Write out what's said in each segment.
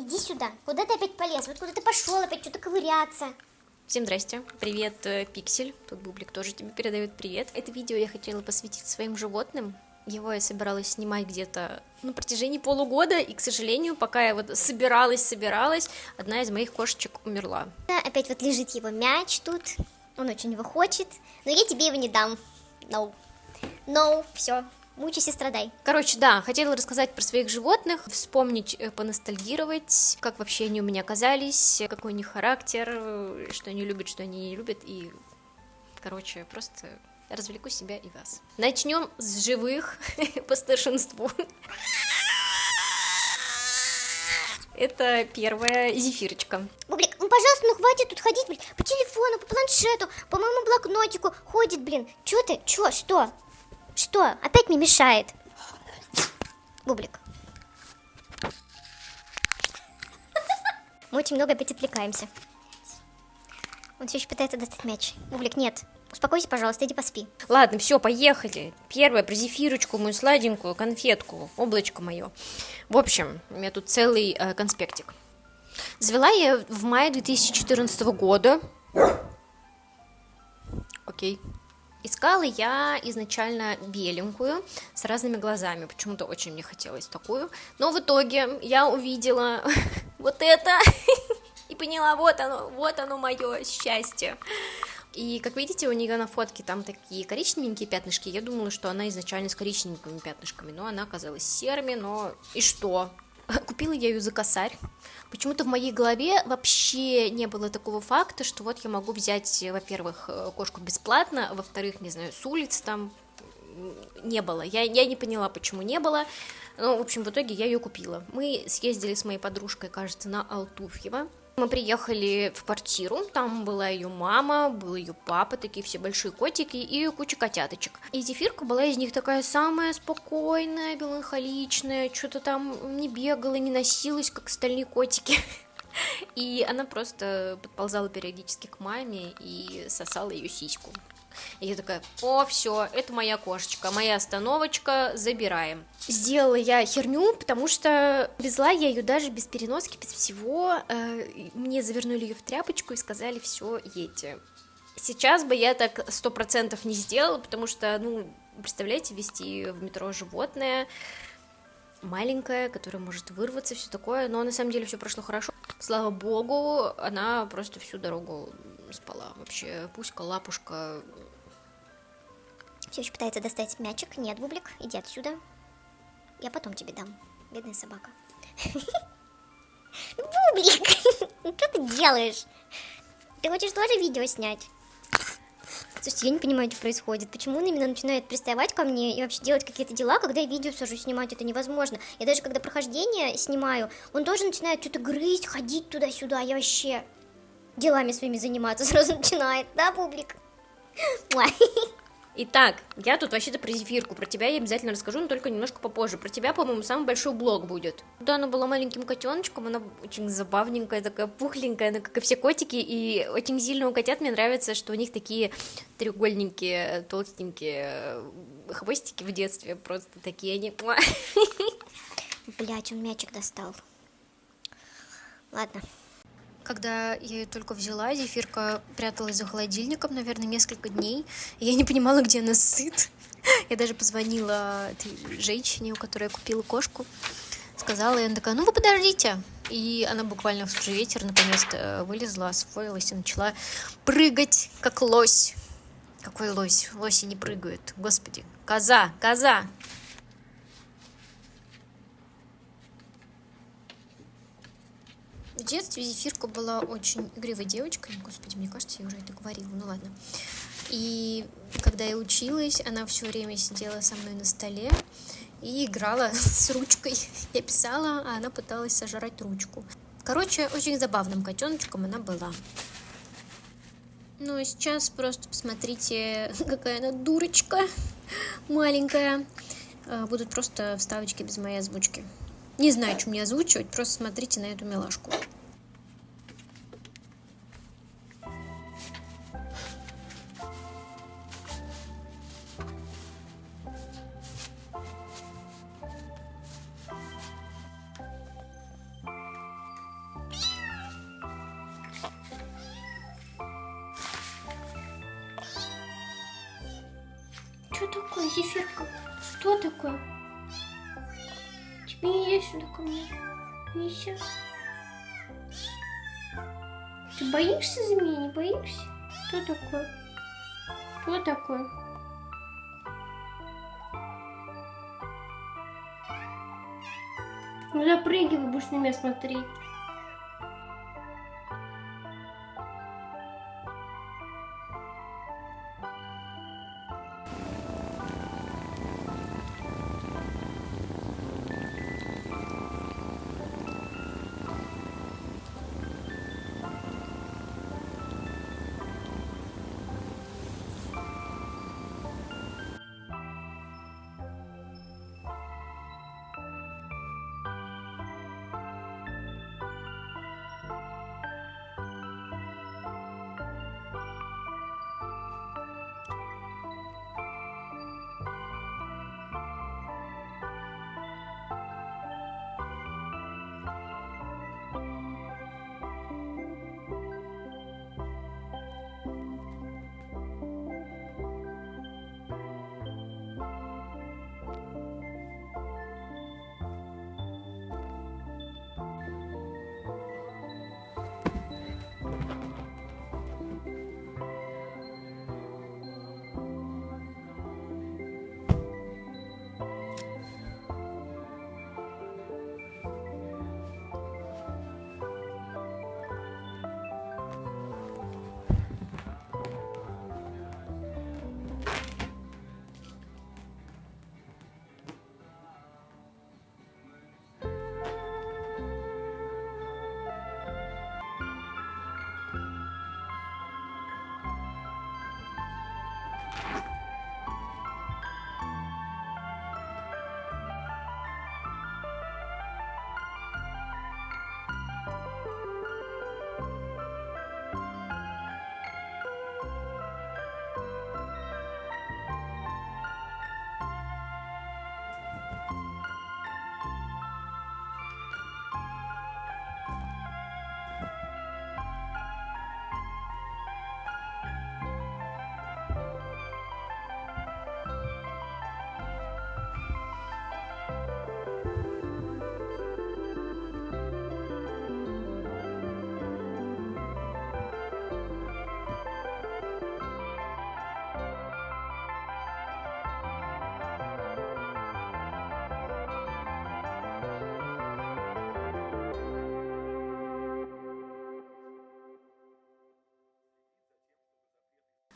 Иди сюда. Куда ты опять полез? Вот куда ты пошел опять что-то ковыряться? Всем здрасте, привет, Пиксель, тут Бублик тоже тебе передает привет. Это видео я хотела посвятить своим животным. Его я собиралась снимать где-то на протяжении полугода, и, к сожалению, пока я вот собиралась, одна из моих кошечек умерла. Опять вот лежит его мяч тут, он очень его хочет, но я тебе его не дам. No, все. Мучайся и страдай. Короче, да, хотела рассказать про своих животных, вспомнить, поностальгировать, как вообще они у меня оказались, какой у них характер, что они любят, что они не любят, и, короче, просто развлеку себя и вас. Начнем с живых по старшинству. Это первая Зефирочка. Бублик, ну пожалуйста, ну хватит тут ходить, блин, по телефону, по планшету, по моему блокнотику ходит, блин. Чё ты? Что? Что? Опять мне мешает. Бублик. Мы очень много опять отвлекаемся. Он все еще пытается достать мяч. Бублик, нет. Успокойся, пожалуйста, иди поспи. Ладно, все, поехали. Первая про Зефирочку, мою сладенькую конфетку, облачко мое. В общем, у меня тут целый конспектик. Завела я в мае 2014 года. Окей. Искала я изначально беленькую, с разными глазами, почему-то очень мне хотелось такую, но в итоге я увидела вот это и поняла, вот оно мое счастье. И, как видите, у нее на фотке там такие коричневенькие пятнышки, я думала, что она изначально с коричневенькими пятнышками, но она оказалась серыми, но и что? Купила я ее за косарь. Почему-то в моей голове вообще не было такого факта, что вот я могу взять, во-первых, кошку бесплатно, а во-вторых, не знаю, с улицы там не было. Я не поняла, почему не было. Ну, в общем, в итоге я ее купила. Мы съездили с моей подружкой, кажется, на Алтуфьево. Мы приехали в квартиру, там была ее мама, был ее папа, такие все большие котики и куча котяточек. И Зефирка была из них такая самая спокойная, меланхоличная, что-то там не бегала, не носилась, как остальные котики. И она просто подползала периодически к маме и сосала ее сиську. И я такая, о, все, это моя кошечка, моя остановочка, забираем. Сделала я херню, потому что везла я ее даже без переноски, без всего. Мне завернули ее в тряпочку и сказали, все, едьте. Сейчас бы я так 100% не сделала, потому что, ну, представляете, везти в метро животное маленькая, которая может вырваться, все такое, но на самом деле все прошло хорошо. Слава богу, она просто всю дорогу спала. Вообще, пуська, лапушка. Все еще пытается достать мячик. Нет, Бублик, иди отсюда. Я потом тебе дам. Бедная собака. Бублик, что ты делаешь? Ты хочешь тоже видео снять? Слушайте, я не понимаю, что происходит. Почему он именно начинает приставать ко мне и вообще делать какие-то дела, когда я видео сажусь снимать, это невозможно. Я даже когда прохождение снимаю, он тоже начинает что-то грызть, ходить туда-сюда. Я вообще делами своими заниматься сразу начинает, да, Бублик? Итак, я тут вообще-то про Зефирку, про тебя я обязательно расскажу, но только немножко попозже. Про тебя, по-моему, самый большой блог будет. Да, она была маленьким котеночком, она очень забавненькая, такая пухленькая, она как и все котики, и очень сильно у котят мне нравится, что у них такие треугольненькие, толстенькие хвостики в детстве, просто такие они. Блять, он мячик достал. Ладно. Когда я ее только взяла, Зефирка пряталась за холодильником, наверное, несколько дней. И я не понимала, где она сыт. Я даже позвонила этой женщине, у которой я купила кошку. Сказала, и она такая, ну вы подождите. И она буквально в тот же вечер наконец-то вылезла, освоилась и начала прыгать, как лось. Какой лось? Лоси не прыгают. Господи. Коза! В детстве Зефирка была очень игривой девочкой. Господи, мне кажется, я уже это говорила, ну ладно. И когда я училась, она все время сидела со мной на столе и играла с ручкой. Я писала, а она пыталась сожрать ручку. Короче, очень забавным котеночком она была. Ну и сейчас просто посмотрите, какая она дурочка маленькая. Будут просто вставочки без моей озвучки. Не знаю, что мне озвучивать, просто смотрите на эту милашку. Что такое, Зефирка? Что такое? Тебе не иди сюда ко мне. Мися. Ты боишься за меня, не боишься? Что такое? Что такое? Ну запрыгивай, будешь на меня смотреть.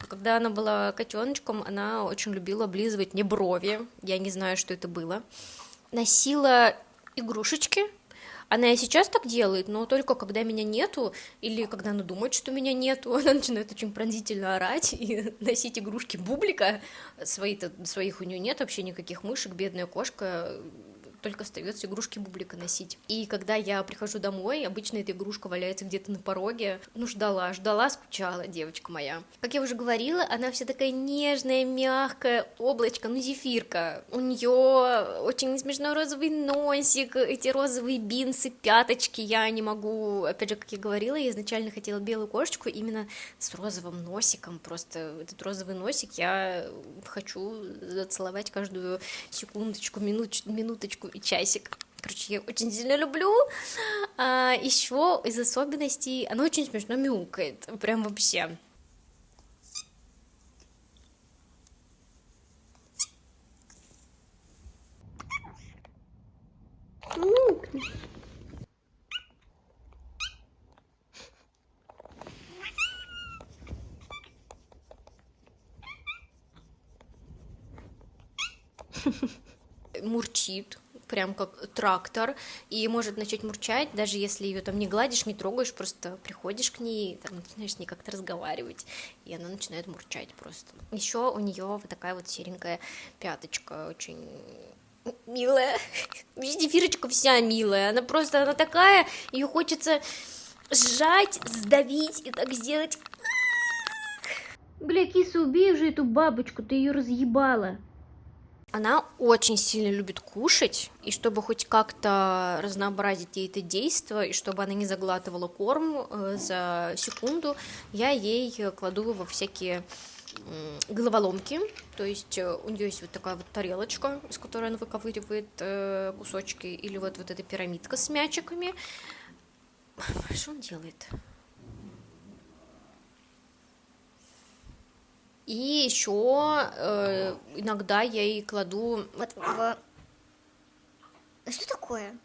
Когда она была котеночком, она очень любила облизывать мне брови. Я не знаю, что это было. Носила игрушечки. Она и сейчас так делает, но только когда меня нету, или когда она думает, что меня нету, она начинает очень пронзительно орать и носить игрушки Бублика. Своих у нее нет вообще никаких мышек, бедная кошка. Только остается игрушки Бублика носить. И когда я прихожу домой, обычно эта игрушка валяется где-то на пороге. Ну, ждала, скучала, девочка моя. Как я уже говорила, она вся такая нежная, мягкая, облачко, ну, зефирка. У нее очень смешной розовый носик, эти розовые бинсы, пяточки. Я не могу, опять же, как я говорила, я изначально хотела белую кошечку именно с розовым носиком. Просто этот розовый носик я хочу зацеловать каждую секундочку, минуточку и часик. Короче, я очень сильно люблю. Еще из особенностей она очень смешно мяукает. Прям вообще. Мурчит, прям как трактор, и может начать мурчать, даже если ее там не гладишь, не трогаешь, просто приходишь к ней, там, начинаешь с ней как-то разговаривать, и она начинает мурчать просто. Еще у нее вот такая вот серенькая пяточка, очень милая. Зефирочка вся милая, она такая, ее хочется сжать, сдавить и так сделать. Бля, киса, убей уже эту бабочку, ты ее разъебала. Она очень сильно любит кушать, и чтобы хоть как-то разнообразить ей это действие, и чтобы она не заглатывала корм за секунду, я ей кладу во всякие головоломки, то есть у нее есть вот такая вот тарелочка, из которой она выковыривает кусочки, или вот эта пирамидка с мячиками. Что он делает? И еще иногда я ей кладу... Вот Что такое?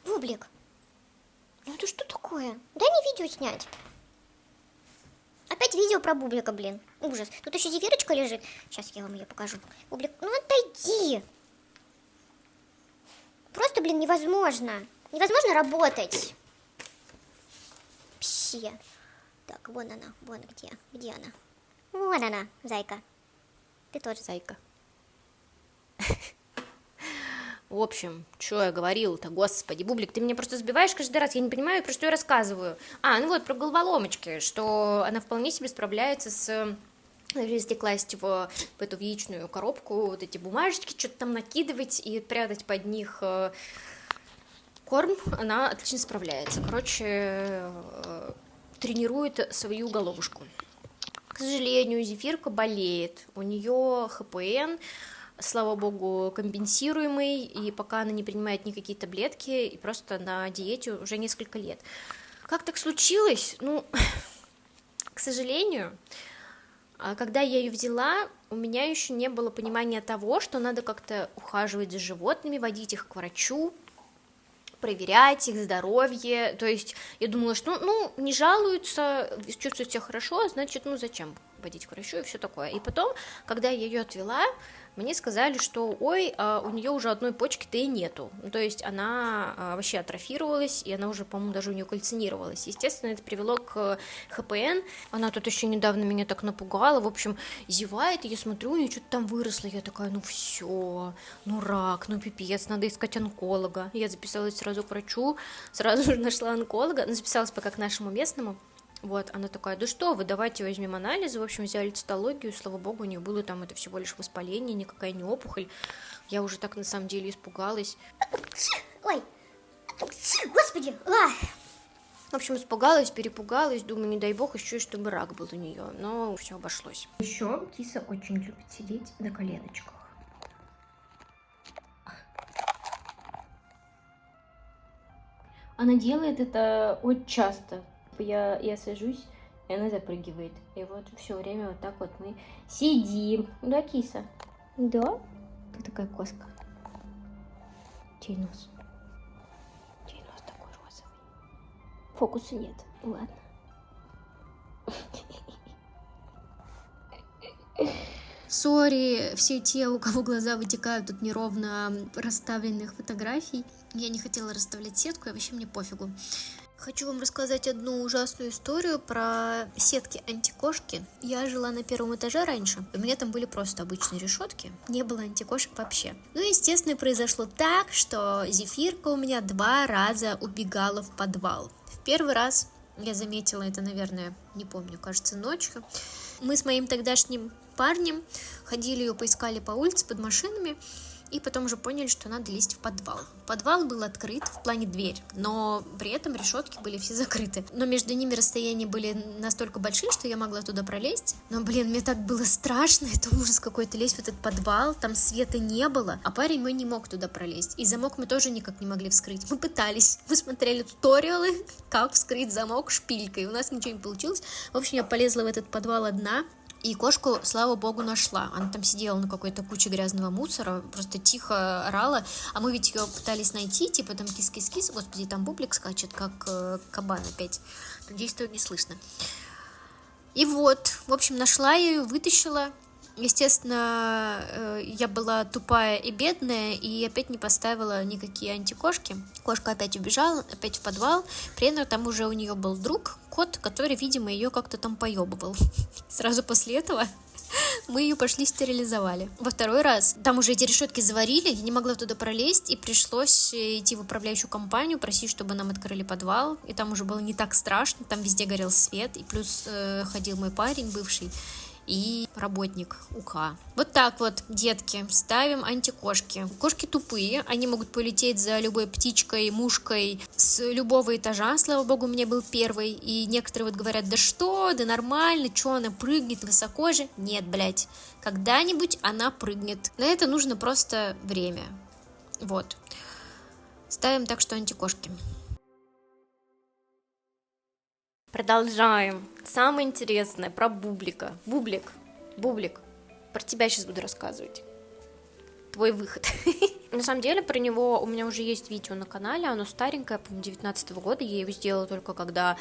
Бублик. Ну это что такое? Дай мне видео снять. Опять видео про Бублика, блин. Ужас. Тут еще зефирочка лежит. Сейчас я вам ее покажу. Бублик, ну отойди. Просто, блин, невозможно. Невозможно работать. Пси. Так, вон она. Вон где. Где она? Вон она, зайка. Ты тоже Зайка. В общем, что я говорил-то, господи, Бублик, ты меня просто сбиваешь каждый раз, я не понимаю, про что я рассказываю. Ну вот, про головоломочки, что она вполне себе справляется с... Если класть в эту яичную коробку вот эти бумажечки, что-то там накидывать и прятать под них корм, она отлично справляется. Короче, тренирует свою головушку. К сожалению, Зефирка болеет, у нее ХПН, слава богу, компенсируемый, и пока она не принимает никакие таблетки, и просто на диете уже несколько лет. Как так случилось? Ну, к сожалению, когда я ее взяла, у меня еще не было понимания того, что надо как-то ухаживать за животными, водить их к врачу, проверять их здоровье. То есть я думала, что не жалуются, чувствуют себя хорошо, значит, зачем водить к врачу и все такое. И потом, когда я ее отвела, мне сказали, что у нее уже одной почки-то и нету. То есть она вообще атрофировалась, и она уже, по-моему, даже у нее кальцинировалась. Естественно, это привело к ХПН. Она тут еще недавно меня так напугала. В общем, зевает, и я смотрю, у нее что-то там выросло. Я такая, все, рак, пипец, надо искать онколога. Я записалась сразу к врачу, сразу же нашла онколога, записалась пока к нашему местному. Вот, она такая, да что вы, давайте возьмем анализы, в общем, взяли цитологию, слава богу, у нее было там это всего лишь воспаление, никакая не опухоль, я уже так на самом деле испугалась. Ой, господи, В общем, испугалась, перепугалась, думаю, не дай бог, еще и чтобы рак был у нее, но все обошлось. Еще киса очень любит сидеть на коленочках. Она делает это очень часто. Я сажусь, и она запрыгивает. И вот все время вот так вот мы сидим. Да, киса? Да? Ты такая коска. Чей нос? Чей нос такой розовый? Фокуса нет. Ладно. Сори, все те, у кого глаза вытекают от неровно расставленных фотографий. Я не хотела расставлять сетку, и вообще мне пофигу. Хочу вам рассказать одну ужасную историю про сетки антикошки. Я жила на первом этаже раньше, у меня там были просто обычные решетки, не было антикошек вообще. Естественно, произошло так, что Зефирка у меня 2 раза убегала в подвал. В первый раз я заметила это, наверное, не помню, кажется, ночью. Мы с моим тогдашним парнем ходили ее поискали по улице под машинами, и потом уже поняли, что надо лезть в подвал. Подвал был открыт, в плане дверь, но при этом решетки были все закрыты. Но между ними расстояния были настолько большие, что я могла туда пролезть. Но, мне так было страшно, это ужас какой-то, лезть в этот подвал, там света не было, а парень мой не мог туда пролезть. И замок мы тоже никак не могли вскрыть. Мы пытались, мы смотрели туториалы, как вскрыть замок шпилькой, у нас ничего не получилось. В общем, я полезла в этот подвал одна, и кошку, слава богу, нашла. Она там сидела на какой-то куче грязного мусора, просто тихо орала. А мы ведь ее пытались найти, типа там кис-кис-кис. Господи, там Бублик скачет, как кабан опять. Надеюсь, этого не слышно. И вот, в общем, нашла я ее, вытащила. Естественно, я была тупая и бедная, и опять не поставила никакие антикошки. Кошка опять убежала, опять в подвал. При этом там уже у нее был друг, кот, который, видимо, ее как-то там поебывал. Сразу после этого мы ее пошли стерилизовали. Во второй раз там уже эти решетки заварили, я не могла туда пролезть, и пришлось идти в управляющую компанию, просить, чтобы нам открыли подвал. И там уже было не так страшно, там везде горел свет, и плюс ходил мой парень бывший. и работник УК. Вот так вот, детки, ставим антикошки. Кошки тупые, они могут полететь за любой птичкой, мушкой с любого этажа. Слава богу, у меня был первый. И некоторые вот говорят, да что, да нормально, что она прыгнет высоко же. Нет, блядь, когда-нибудь она прыгнет. На это нужно просто время. Вот. Ставим так, что антикошки. Продолжаем. Самое интересное про Бублика. Бублик, про тебя сейчас буду рассказывать. Твой выход. На самом деле, про него у меня уже есть видео на канале, оно старенькое, по-моему, 19-го года, я его сделала только когда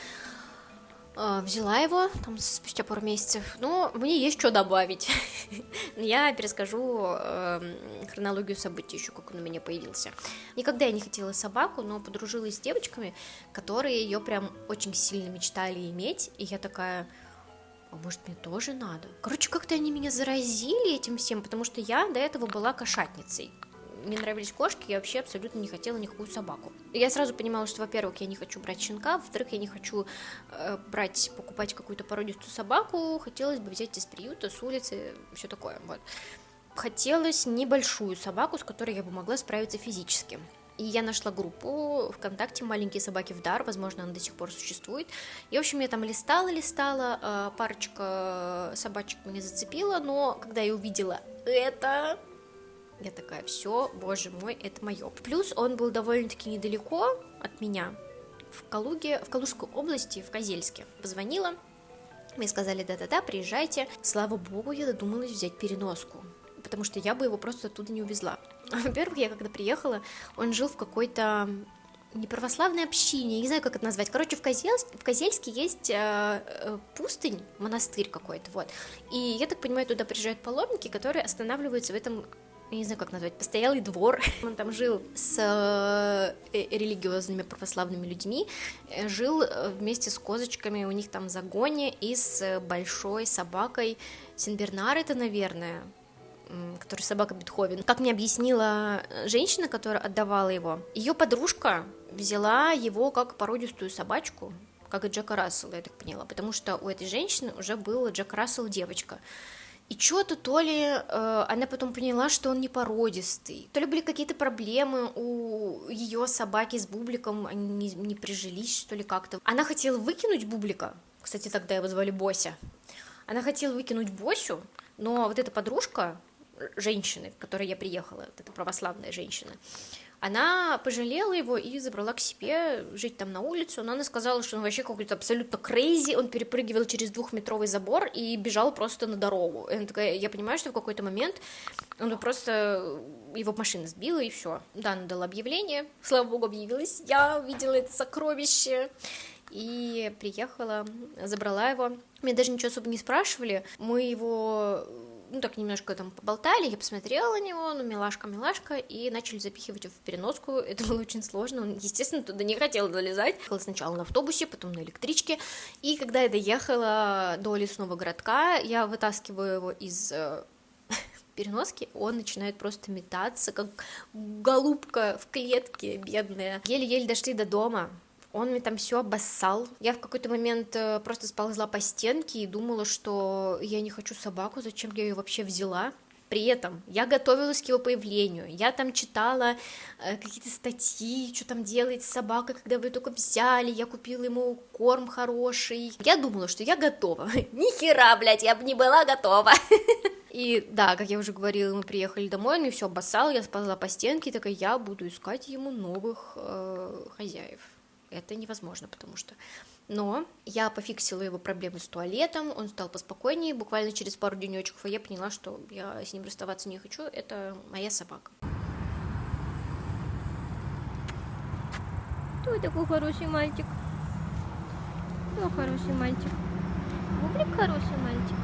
взяла его, там, спустя пару месяцев, но мне есть что добавить. Я перескажу хронологию событий еще, как он у меня появился. Никогда я не хотела собаку, но подружилась с девочками, которые ее прям очень сильно мечтали иметь, и я такая, а может мне тоже надо? Короче, как-то они меня заразили этим всем, потому что я до этого была кошатницей. Мне нравились кошки, я вообще абсолютно не хотела никакую собаку. Я сразу понимала, что, во-первых, я не хочу брать щенка, во-вторых, я не хочу покупать какую-то породистую собаку, хотелось бы взять из приюта, с улицы, все такое, вот. Хотелось небольшую собаку, с которой я бы могла справиться физически. И я нашла группу ВКонтакте «Маленькие собаки в дар», возможно, она до сих пор существует. И, в общем, я там листала, парочка собачек меня зацепила, но когда я увидела это... Я такая, все, боже мой, это мое. Плюс он был довольно-таки недалеко от меня, в Калужской области, в Козельске. Позвонила, мне сказали, да-да-да, приезжайте. Слава богу, я додумалась взять переноску, потому что я бы его просто оттуда не увезла. Во-первых, я когда приехала, он жил в какой-то неправославной общине, я не знаю, как это назвать. Короче, в Козельске есть пустынь, монастырь какой-то, вот. И, я так понимаю, туда приезжают паломники, которые останавливаются в этом, я не знаю, как назвать, постоялый двор. Он там жил с религиозными православными людьми, жил вместе с козочками у них там в загоне и с большой собакой. Сенбернар это, наверное, который собака Бетховен. Как мне объяснила женщина, которая отдавала его, ее подружка взяла его как породистую собачку, как и Джека Рассела, я так поняла, потому что у этой женщины уже был Джек Рассел девочка. И что-то то ли она потом поняла, что он не породистый, то ли были какие-то проблемы у ее собаки с Бубликом, они не прижились, что ли, как-то. Она хотела выкинуть Бублика, кстати, тогда его звали Бося, она хотела выкинуть Босю, но вот эта подружка женщины, к которой я приехала, вот эта православная женщина, она пожалела его и забрала к себе жить там на улицу, но она сказала, что он вообще какой-то абсолютно крейзи, он перепрыгивал через 2-метровый забор и бежал просто на дорогу. И она такая, я понимаю, что в какой-то момент он просто, его машина сбила, и все. Да, она дала объявление, слава богу, объявилась, я увидела это сокровище, и приехала, забрала его. Меня даже ничего особо не спрашивали, мы его... так немножко там поболтали, я посмотрела на него, милашка, и начали запихивать его в переноску, это было очень сложно, он, естественно, туда не хотел залезать, ехала сначала на автобусе, потом на электричке, и когда я доехала до лесного городка, я вытаскиваю его из переноски, он начинает просто метаться, как голубка в клетке, бедная, еле-еле дошли до дома. Он мне там все обоссал. Я в какой-то момент просто сползла по стенке и думала, что я не хочу собаку, зачем я ее вообще взяла. При этом я готовилась к его появлению, я там читала какие-то статьи, что там делает с собакой, когда вы ее только взяли, я купила ему корм хороший. Я думала, что я готова. Ни хера, блядь, я бы не была готова. И да, как я уже говорила, мы приехали домой, он мне все обоссал, я сползла по стенке и такая, я буду искать ему новых хозяев. Это невозможно, потому что... Но я пофиксила его проблемы с туалетом, он стал поспокойнее, буквально через пару денечков, и я поняла, что я с ним расставаться не хочу, это моя собака. Кто такой хороший мальчик? Кто хороший мальчик? Бублик хороший мальчик.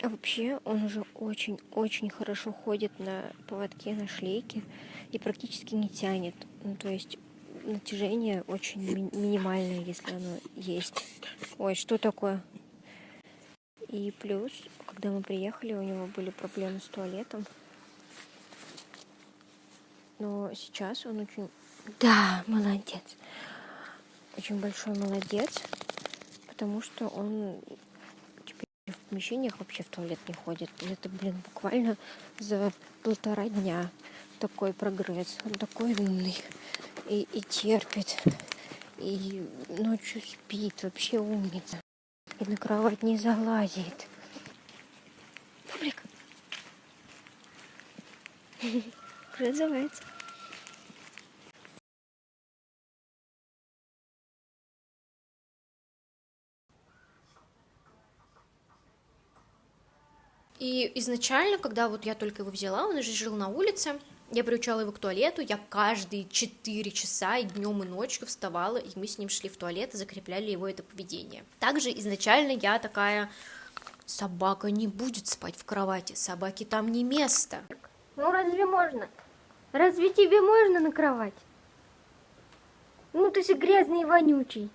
А вообще он уже очень-очень хорошо ходит на поводке, на шлейке и практически не тянет. Ну, то есть натяжение очень минимальное, если оно есть. Ой, что такое? И плюс, когда мы приехали, у него были проблемы с туалетом. Но сейчас он очень... Да, молодец. Очень большой молодец. потому что он теперь в помещениях вообще в туалет не ходит. И это, буквально за 1,5 дня такой прогресс. Он такой умный и терпит, и ночью спит, вообще умница. И на кровать не залазит. Публик. Называется. И изначально, когда вот я только его взяла, он уже жил на улице, я приучала его к туалету, я каждые 4 часа и днем и ночью вставала, и мы с ним шли в туалет и закрепляли его это поведение. Также изначально я такая: собака не будет спать в кровати, собаке там не место. Ну разве можно? Разве тебе можно на кровать? Ну ты же грязный и вонючий.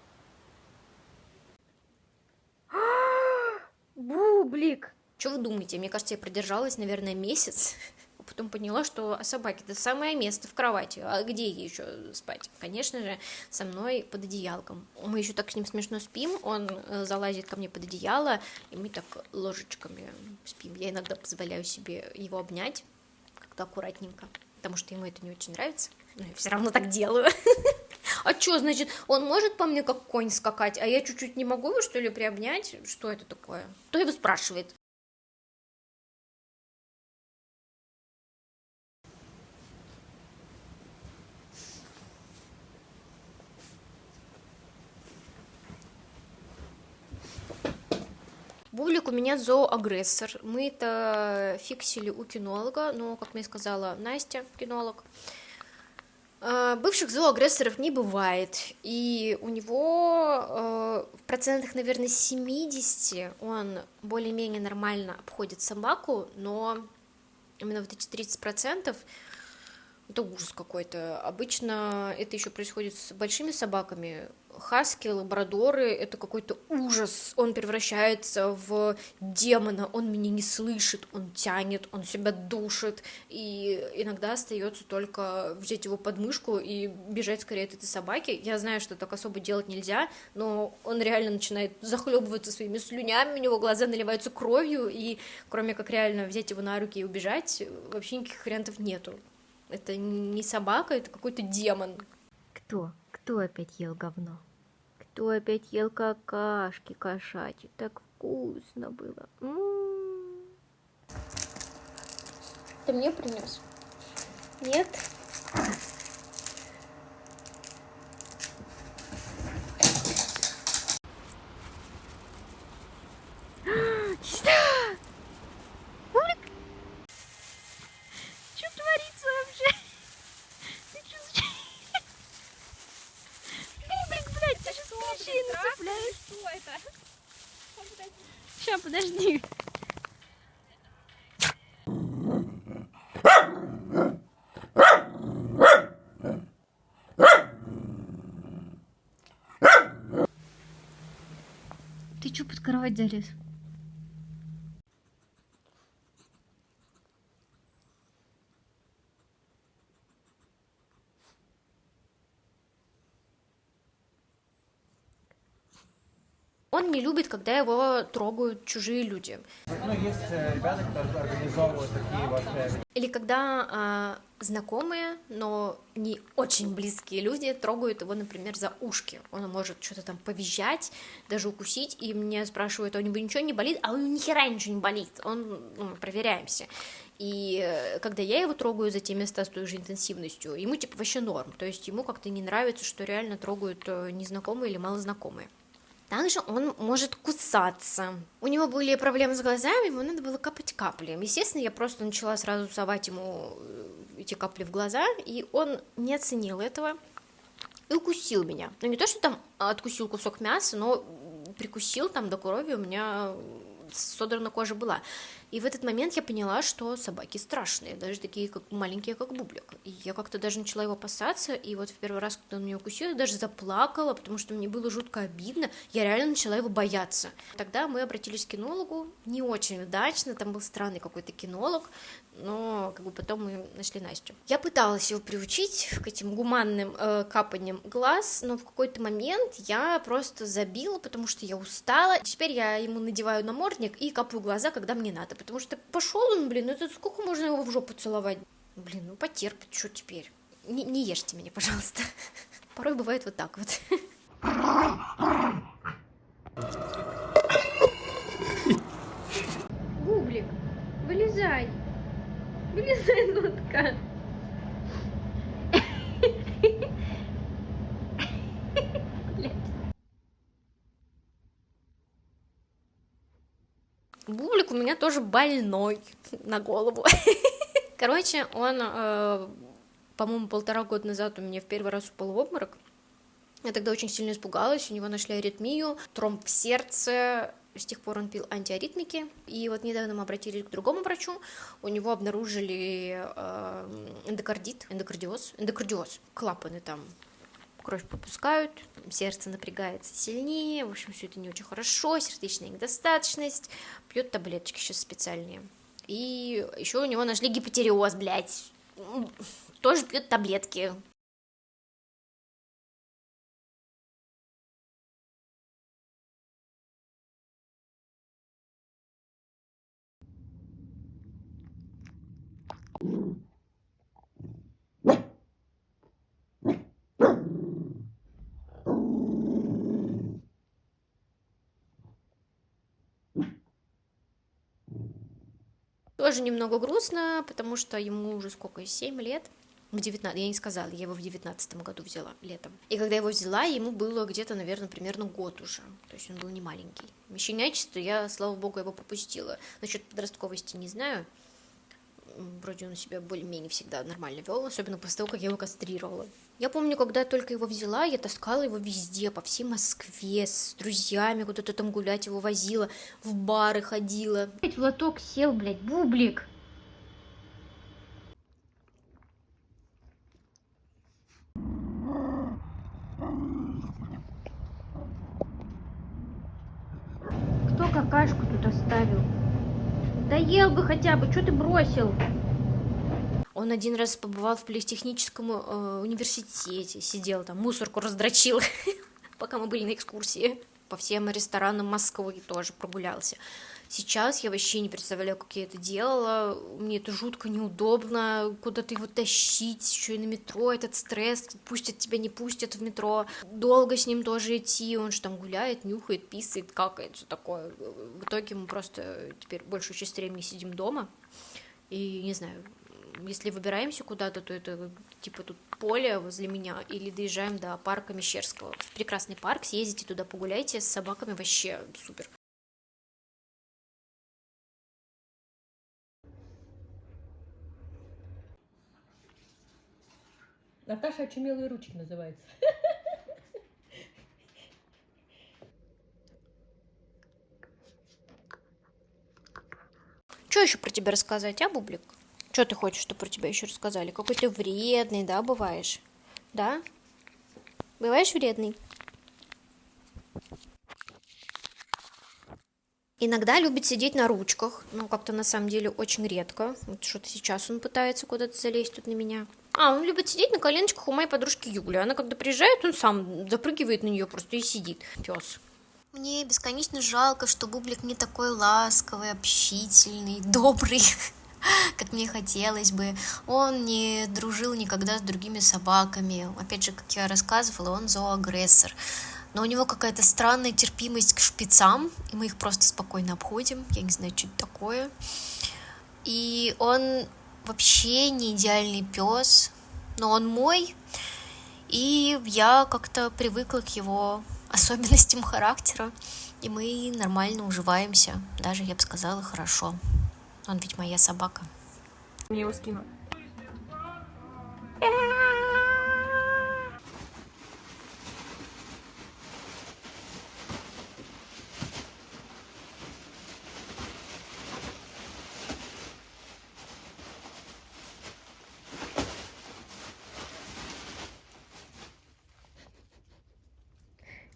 Бублик! Что вы думаете? Мне кажется, я продержалась, наверное, месяц, а потом поняла, что собаке это самое место в кровати, а где ей еще спать? Конечно же, со мной под одеялком. Мы еще так с ним смешно спим, он залазит ко мне под одеяло, и мы так ложечками спим. Я иногда позволяю себе его обнять, как-то аккуратненько, потому что ему это не очень нравится, но я все равно так делаю. А что, значит, он может по мне как конь скакать, а я чуть-чуть не могу его, что ли, приобнять? Что это такое? Кто его спрашивает? Бублик у меня зооагрессор. Мы это фиксили у кинолога, но, как мне сказала Настя, кинолог, бывших зооагрессоров не бывает. И у него в процентах, наверное, 70 он более-менее нормально обходит собаку, но именно вот эти 30% это ужас какой-то. Обычно это еще происходит с большими собаками. Хаски, лабрадоры — это какой-то ужас. Он превращается в демона, он меня не слышит, он тянет, он себя душит, и иногда остается только взять его под мышку и бежать скорее от этой собаки. Я знаю, что так особо делать нельзя, но он реально начинает захлебываться своими слюнями, у него глаза наливаются кровью, и кроме как реально взять его на руки и убежать, вообще никаких вариантов нету. Это не собака, это какой-то демон. Кто? Кто опять ел говно? Кто опять ел какашки кошачьи? Так вкусно было. Ты мне принес? Нет? Что творится вообще? Ты что? Бублик, блядь, ты сейчас клещей нацепляешь. Что это? Сейчас, подожди. Ты что под кровать залез? Он не любит, когда его трогают чужие люди. Ну, есть ребята, которые организовывают такие вот... Или когда знакомые, но не очень близкие люди трогают его, например, за ушки. Он может что-то там повизжать, даже укусить, и мне спрашивают, а у него ничего не болит? А у него ни хера ничего не болит. Мы проверяемся. И когда я его трогаю за те места с той же интенсивностью, ему типа вообще норм. То есть ему как-то не нравится, что реально трогают незнакомые или малознакомые. Также он может кусаться. У него были проблемы с глазами, ему надо было капать капли. Естественно, я просто начала сразу совать ему эти капли в глаза, и он не оценил этого и укусил меня. Ну, не то, что там откусил кусок мяса, но прикусил там до крови, у меня содрана кожа была. И в этот момент я поняла, что собаки страшные, даже такие как маленькие, как Бублик. И я как-то даже начала его опасаться, и вот в первый раз, когда он меня укусил, я даже заплакала, потому что мне было жутко обидно, я реально начала его бояться. Тогда мы обратились к кинологу, не очень удачно, там был странный какой-то кинолог, но как бы потом мы нашли Настю. Я пыталась его приучить к этим гуманным капаниям глаз, но в какой-то момент я просто забила, потому что я устала. Теперь я ему надеваю намордник и капаю глаза, когда мне надо, потому что пошел он, блин, это сколько можно его в жопу целовать? Блин, ну потерпит, что теперь? Не ешьте меня, пожалуйста. Порой бывает вот так вот. Бублик, вылезай. Вылезай, нотка. Бублик у меня тоже больной на голову. Короче, он, по-моему, 1,5 года назад у меня в первый раз упал в обморок. Я тогда очень сильно испугалась, у него нашли аритмию, тромб в сердце, с тех пор он пил антиаритмики. И вот недавно мы обратились к другому врачу, у него обнаружили эндокардиоз, клапаны там, кровь пропускают, сердце напрягается сильнее, в общем, все это не очень хорошо, сердечная недостаточность, пьет таблеточки сейчас специальные. И еще у него нашли гипотереоз, блядь, тоже пьет таблетки. Тоже немного грустно, потому что ему уже сколько, 7 лет? В 19, я не сказала, я его в 19 году взяла, летом. И когда я его взяла, ему было где-то, наверное, примерно год уже. То есть он был не маленький. Щенячество я, слава богу, его пропустила. Насчет подростковости не знаю. Вроде он себя более-менее всегда нормально вел, особенно после того, как я его кастрировала. Я помню, когда я только его взяла, я таскала его везде, по всей Москве, с друзьями куда-то там гулять его возила, в бары ходила. В лоток сел, блядь, Бублик. Кто какашку тут оставил? Да ел бы хотя бы, что ты бросил? Он один раз побывал в политехническом университете, сидел там, мусорку раздрочил, пока мы были на экскурсии. По всем ресторанам Москвы тоже прогулялся. Сейчас я вообще не представляю, как я это делала. Мне это жутко неудобно, куда-то его тащить, еще и на метро, этот стресс, пустят тебя, не пустят в метро. Долго с ним тоже идти, он же там гуляет, нюхает, писает, какает, все такое. В итоге мы просто теперь большую часть времени сидим дома. И, не знаю, если выбираемся куда-то, то это типа тут поле возле меня, или доезжаем до парка Мещерского. Прекрасный парк, съездите туда, погуляйте с собаками, вообще супер. Наташа «Очумелые ручки» называется. Что еще про тебя рассказать, а, Бублик? Что ты хочешь, чтобы про тебя еще рассказали? Какой ты вредный, да, бываешь? Да? Бываешь вредный? Иногда любит сидеть на ручках, но как-то на самом деле очень редко. Вот что-то сейчас он пытается куда-то залезть тут на меня. Он любит сидеть на коленочках у моей подружки Юли. Она когда приезжает, он сам запрыгивает на нее просто и сидит. Пес. Мне бесконечно жалко, что Бублик не такой ласковый, общительный, добрый, как мне хотелось бы. Он не дружил никогда с другими собаками. Опять же, как я рассказывала, он зооагрессор. Но у него какая-то странная терпимость к шпицам, и мы их просто спокойно обходим. Я не знаю, что это такое. И он вообще не идеальный пес, но он мой, и я как-то привыкла к его особенностям характера, и мы нормально уживаемся, даже, я бы сказала, хорошо. Он ведь моя собака. Мне его скину.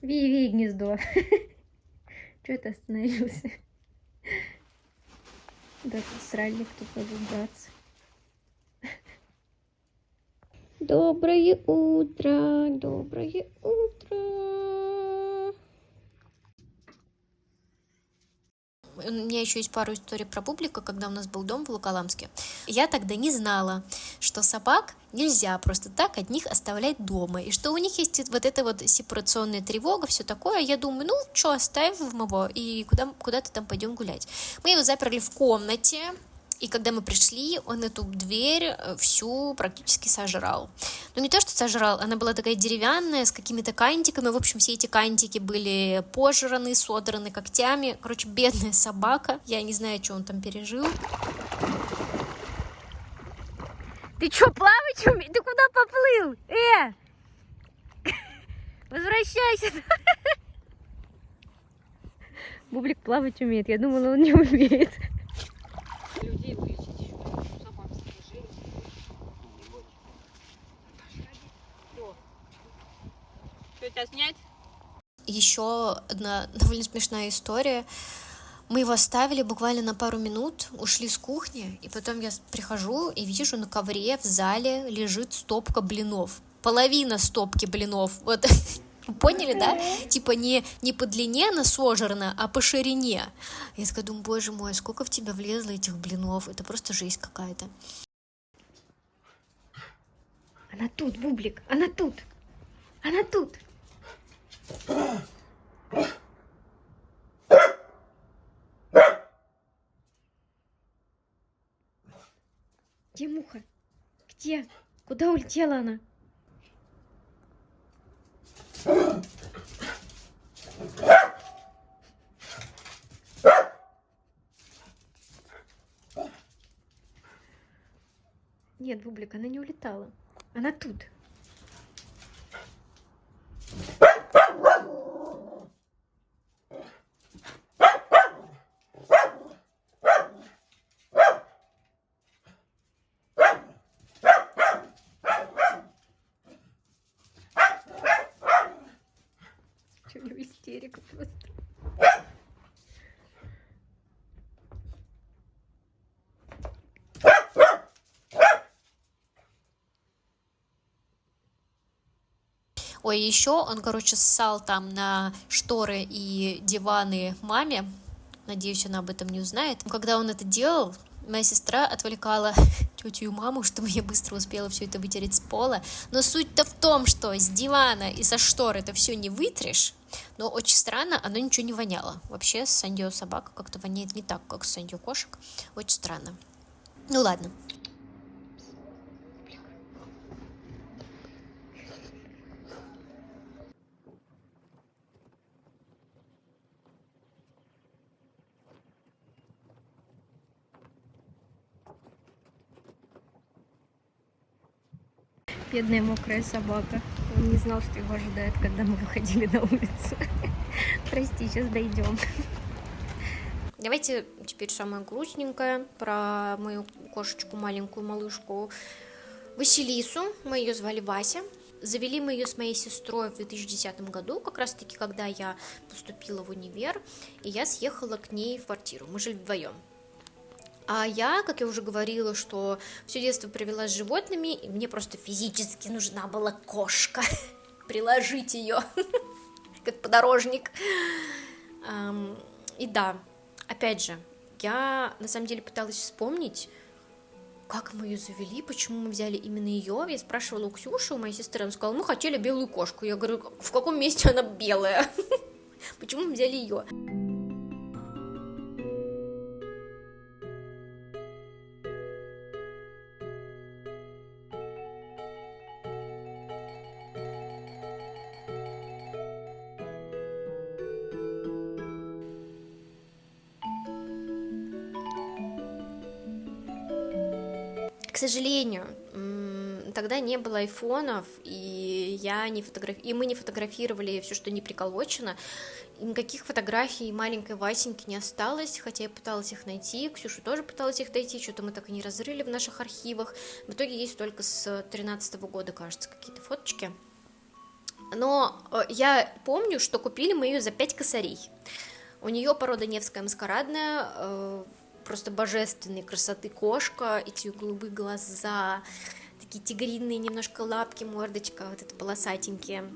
Ви, гнездо. Чего ты остановился? Да, тут сральник, тут надо убраться. Доброе утро, доброе утро. У меня еще есть пару историй про Бублика, когда у нас был дом в Волоколамске. Я тогда не знала, что собак нельзя просто так одних оставлять дома, и что у них есть вот эта вот сепарационная тревога, все такое. Я думаю, ну что, оставим его и куда-то там пойдем гулять. Мы его заперли в комнате, и когда мы пришли, он эту дверь всю практически сожрал. Ну, не то, что сожрал, она была такая деревянная, с какими-то кантиками. В общем, все эти кантики были пожраны, содраны когтями. Короче, бедная собака. Я не знаю, что он там пережил. Ты чё, плавать умеешь? Ты куда поплыл? Возвращайся. Бублик плавать умеет. Я думала, он не умеет. Людей вылечить. Собак стрижи. Что, тебя снять? Еще одна довольно смешная история. Мы его оставили буквально на пару минут, ушли с кухни, и потом я прихожу и вижу, на ковре в зале лежит стопка блинов. Половина стопки блинов. Вот. Поняли, да? Типа не по длине она сожрана, а по ширине. Я такая думаю, боже мой, сколько в тебя влезло этих блинов. Это просто жесть какая-то. Она тут, Бублик, она тут. Она тут. Где муха? Где? Куда улетела она? Нет, Бублик, она не улетала. Она тут. Что у него истерика просто. Ой, еще он, короче, ссал там на шторы и диваны маме. Надеюсь, она об этом не узнает. Когда он это делал, моя сестра отвлекала тетю и маму, чтобы я быстро успела все это вытереть с пола. Но суть-то в том, что с дивана и со штор это все не вытрешь. Но очень странно, оно ничего не воняло. Вообще, сандио собака как-то воняет не так, как сандио кошек. Очень странно. Ну ладно. Бедная мокрая собака. Он не знал, что его ожидает, когда мы выходили на улицу. Прости, сейчас дойдем. Давайте теперь самое грустненькое про мою кошечку, маленькую малышку Василису. Мы ее звали Вася. Завели мы ее с моей сестрой в 2010 году, как раз таки, когда я поступила в универ, и я съехала к ней в квартиру. Мы жили вдвоем. А я, как я уже говорила, что все детство провела с животными, и мне просто физически нужна была кошка. Приложить ее, как подорожник. И да, опять же, я на самом деле пыталась вспомнить, как мы ее завели, почему мы взяли именно ее. Я спрашивала у Ксюши, у моей сестры, она сказала, мы хотели белую кошку. Я говорю, в каком месте она белая? Почему мы взяли ее? К сожалению, тогда не было айфонов, и мы не фотографировали все, что не приколочено. И никаких фотографий маленькой Васеньки не осталось, хотя я пыталась их найти, Ксюша тоже пыталась их найти, что-то мы так и не разрыли в наших архивах. В итоге есть только с 2013 года, кажется, какие-то фоточки. Но я помню, что купили мы ее за 5 косарей. У нее порода невская маскарадная, просто божественной красоты кошка, эти голубые глаза, такие тигриные немножко лапки, мордочка, вот это полосатенькие.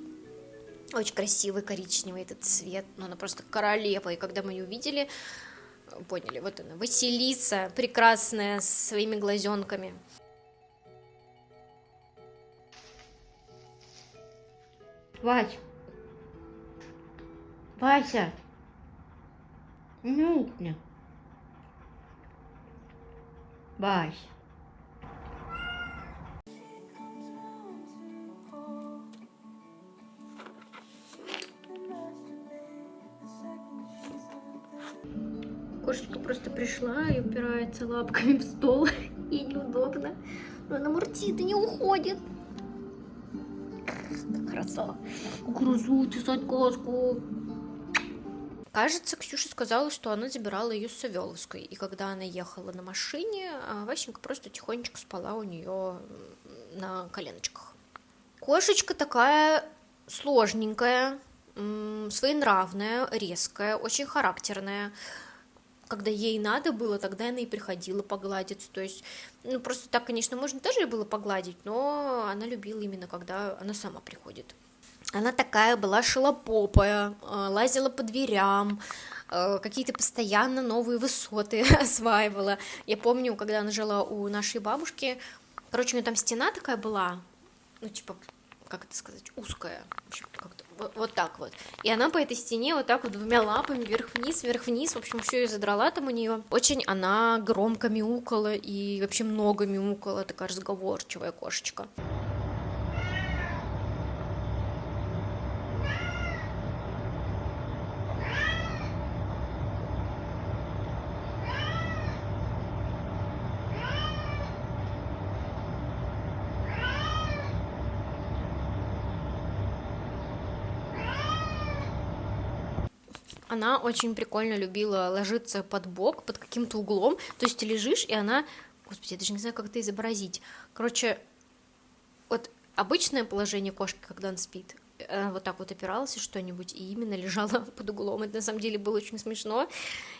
Очень красивый коричневый этот цвет, но она просто королева, и когда мы ее увидели, поняли, вот она, Василиса, прекрасная, с своими глазенками. Вась. Вася. Мяукни. Вась. Кошечка просто пришла и упирается лапками в стол, ей неудобно, но она мурчит и не уходит. Красава. Грызу чесать кошку. Кажется, Ксюша сказала, что она забирала ее с Савеловской, и когда она ехала на машине, Васенька просто тихонечко спала у нее на коленочках. Кошечка такая сложненькая, своенравная, резкая, очень характерная. Когда ей надо было, тогда она и приходила погладиться. То есть, ну, просто так, конечно, можно тоже было погладить, но она любила именно, когда она сама приходит. Она такая была шелопопая, лазила по дверям, какие-то постоянно новые высоты осваивала. Я помню, когда она жила у нашей бабушки, короче, у нее там стена такая была, ну, типа, как это сказать, узкая, в общем, как-то вот так вот. И она по этой стене вот так вот двумя лапами вверх-вниз, в общем, все ее задрала там у нее. Очень она громко мяукала и вообще много мяукала, такая разговорчивая кошечка. Она очень прикольно любила ложиться под бок, под каким-то углом. То есть ты лежишь, и она... Господи, я даже не знаю, как это изобразить. Короче, вот обычное положение кошки, когда она спит, она вот так вот опиралась и что-нибудь, и именно лежала под углом. Это на самом деле было очень смешно.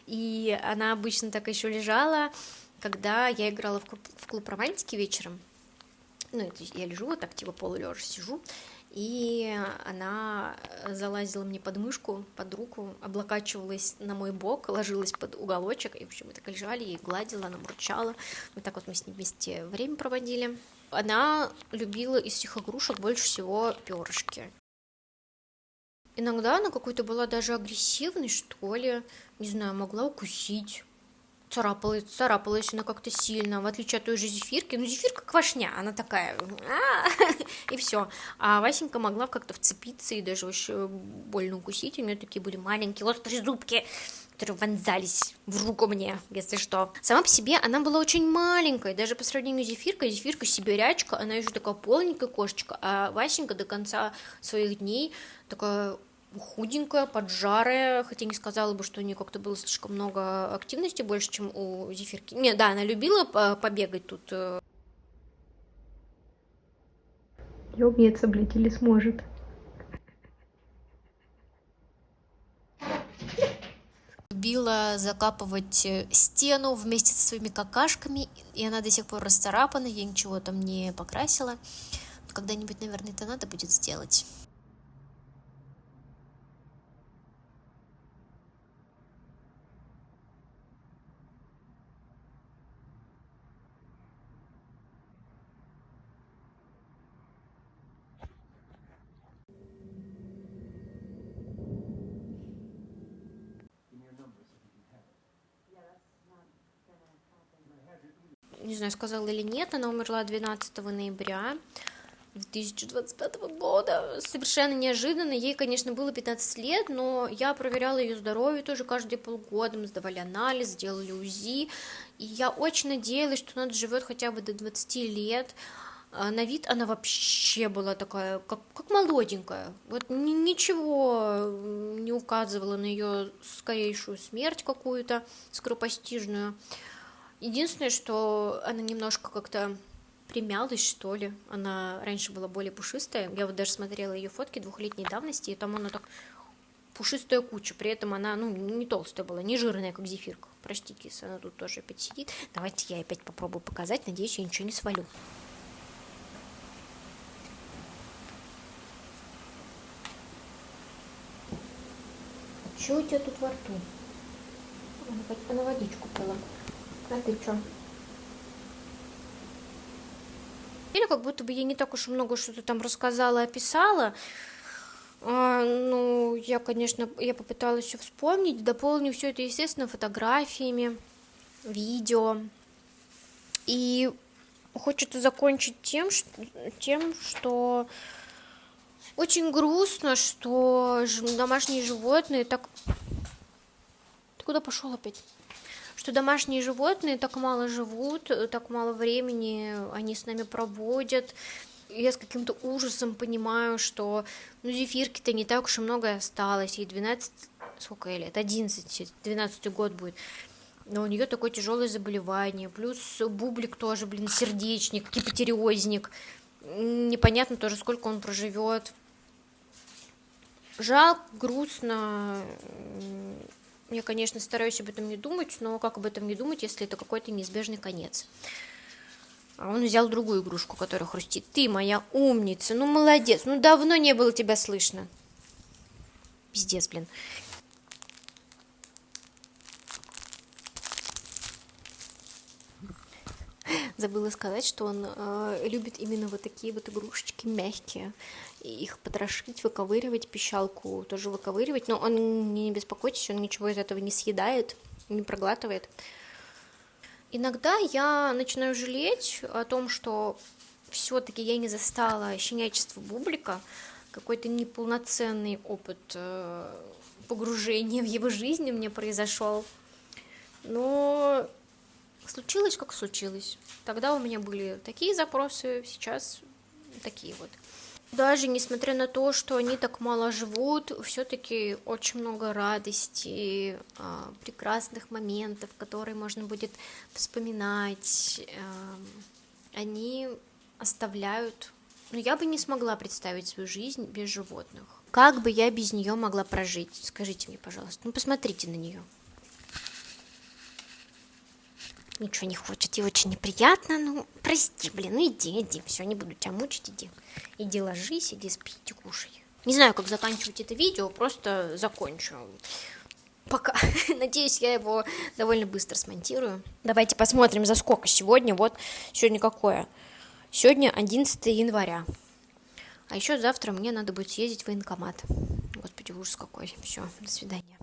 И она обычно так еще лежала, когда я играла в клуб романтики вечером. Ну, это я лежу вот так, типа полулежа сижу, и она залазила мне под мышку, под руку, облокачивалась на мой бок, ложилась под уголочек, и, в общем, мы так лежали, и гладила, она мурчала, вот так вот мы с ней вместе время проводили. Она любила из всех игрушек больше всего перышки. Иногда она какой-то была даже агрессивной, что ли, не знаю, могла укусить. Царапалась она как-то сильно, в отличие от той же Зефирки. Ну, Зефирка квашня, она такая, и все. А Васенька могла как-то вцепиться и даже вообще больно укусить. У нее такие были маленькие острые зубки, которые вонзались в руку мне, если что. Сама по себе она была очень маленькая, даже по сравнению с Зефиркой. Зефирка сибирячка, она еще такая полненькая кошечка, а Васенька до конца своих дней такая худенькая, поджарая, хотя не сказала бы, что у нее как-то было слишком много активности, больше, чем у Зефирки. Не, да, она любила побегать тут. Ёбнется, блядь, или сможет. Любила закапывать стену вместе со своими какашками, и она до сих пор расцарапана, я ничего там не покрасила. Когда-нибудь, наверное, это надо будет сделать. Не знаю, сказала или нет, она умерла 12 ноября 2025 года, совершенно неожиданно. Ей, конечно, было 15 лет, но я проверяла ее здоровье тоже каждые полгода, мы сдавали анализ, сделали УЗИ, и я очень надеялась, что она доживет хотя бы до 20 лет. На вид она вообще была такая, как молоденькая, вот ничего не указывало на ее скорейшую смерть какую-то скоропостижную. Единственное, что она немножко как-то примялась, что ли. Она раньше была более пушистая. Я вот даже смотрела ее фотки 2-летней давности, и там она так пушистая куча. При этом она, ну, не толстая была, не жирная, как зефирка. Прости, кис, она тут тоже опять сидит. Давайте я опять попробую показать. Надеюсь, я ничего не свалю. Что у тебя тут во рту? Она водичку пила. А ты что? Или как будто бы я не так уж и много что-то там рассказала, описала. Ну, я, конечно, я попыталась все вспомнить, дополню все это, естественно, фотографиями, видео. И хочется закончить тем, что очень грустно, что домашние животные так... Ты куда пошел опять? Что домашние животные так мало живут, так мало времени они с нами проводят. Я с каким-то ужасом понимаю, что ну, зефирки-то не так уж и много осталось. Ей 12, сколько ей лет? 11, 12 год будет. Но у нее такое тяжелое заболевание. Плюс Бублик тоже, блин, сердечник, гипотериозник. Непонятно тоже, сколько он проживет. Жалко, грустно. Я, конечно, стараюсь об этом не думать, но как об этом не думать, если это какой-то неизбежный конец? А он взял другую игрушку, которая хрустит. Ты моя умница, ну молодец, ну давно не было тебя слышно. Пиздец, блин. Забыла сказать, что он любит именно вот такие вот игрушечки мягкие. И их потрошить, выковыривать, пищалку тоже выковыривать. Но он, не беспокойтесь, он ничего из этого не съедает, не проглатывает. Иногда я начинаю жалеть о том, что все-таки я не застала щенячество Бублика, какой-то неполноценный опыт погружения в его жизнь у меня произошел. Но случилось, как случилось. Тогда у меня были такие запросы, сейчас такие вот. Даже несмотря на то, что они так мало живут, все-таки очень много радости, прекрасных моментов, которые можно будет вспоминать. Они оставляют. Но я бы не смогла представить свою жизнь без животных. Как бы я без нее могла прожить? Скажите мне, пожалуйста. Ну, посмотрите на нее. Ничего не хочет, ей очень неприятно. Ну, прости, блин, ну иди, все, не буду тебя мучить, иди. Иди ложись, иди спи, иди кушай. Не знаю, как заканчивать это видео, просто закончу. Пока. Надеюсь, я его довольно быстро смонтирую. Давайте посмотрим, за сколько сегодня. Вот сегодня какое? Сегодня 11 января. А еще завтра мне надо будет съездить в военкомат. Господи, ужас какой. Все, до свидания.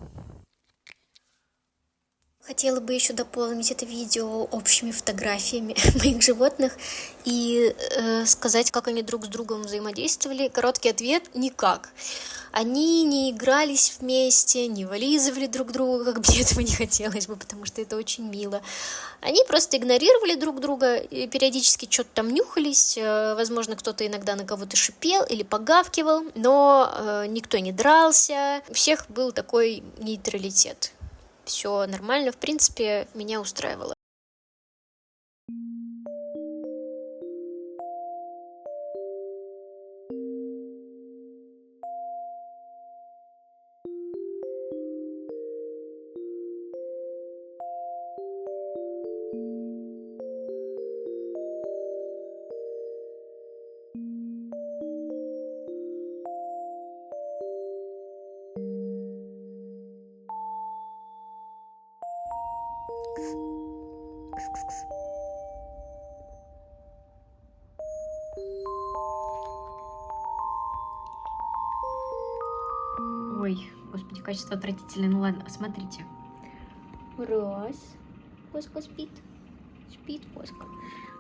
Хотела бы еще дополнить это видео общими фотографиями моих животных и сказать, как они друг с другом взаимодействовали. Короткий ответ – никак. Они не игрались вместе, не вылизывали друг друга, как мне этого не хотелось бы, потому что это очень мило. Они просто игнорировали друг друга, и периодически что-то там нюхались, возможно, кто-то иногда на кого-то шипел или погавкивал, но никто не дрался, у всех был такой нейтралитет. Все нормально, в принципе, меня устраивало. Ой, господи, качество отвратительное. Ну ладно, смотрите. Раз. Кошка спит. Спит кошка.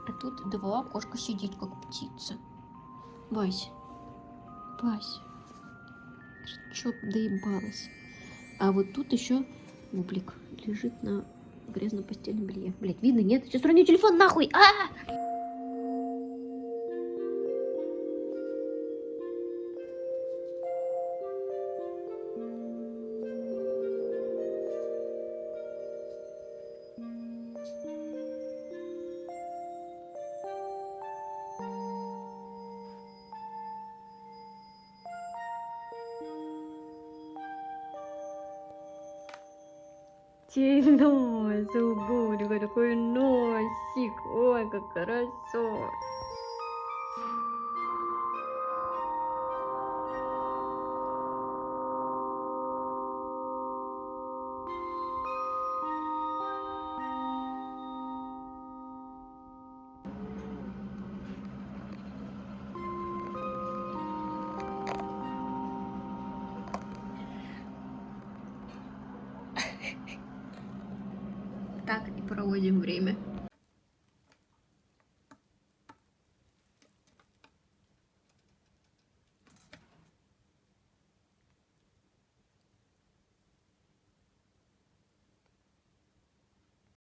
А тут два, кошка сидит, как птица. Вась. Вась. Чё доебалась? А вот тут еще Бублик лежит на грязном постельном белье. Блять, видно, нет? Сейчас уроню телефон нахуй! Чей нос, о, боже, какой носик. Ой, как хорошо. Так и проводим время.